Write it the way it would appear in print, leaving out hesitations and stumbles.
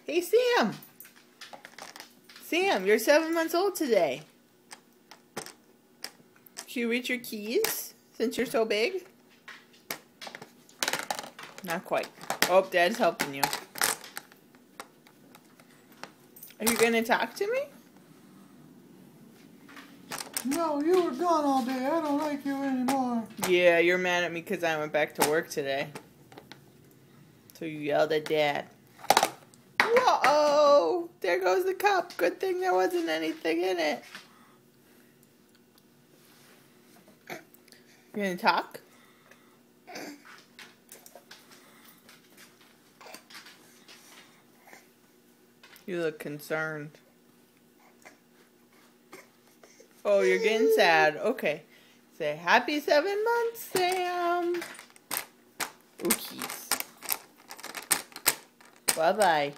Hey, Sam. Sam, you're 7 months old today. Can you reach your keys since you're so big? Not quite. Oh, Dad's helping you. Are you going to talk to me? No, you were gone all day. I don't like you anymore. Yeah, you're mad at me because I went back to work today. So you yelled at Dad. Whoa! There goes the cup. Good thing there wasn't anything in it. You gonna talk? You look concerned. Oh, you're getting sad. Okay. Say happy 7 months, Sam. Ookies. Bye-bye.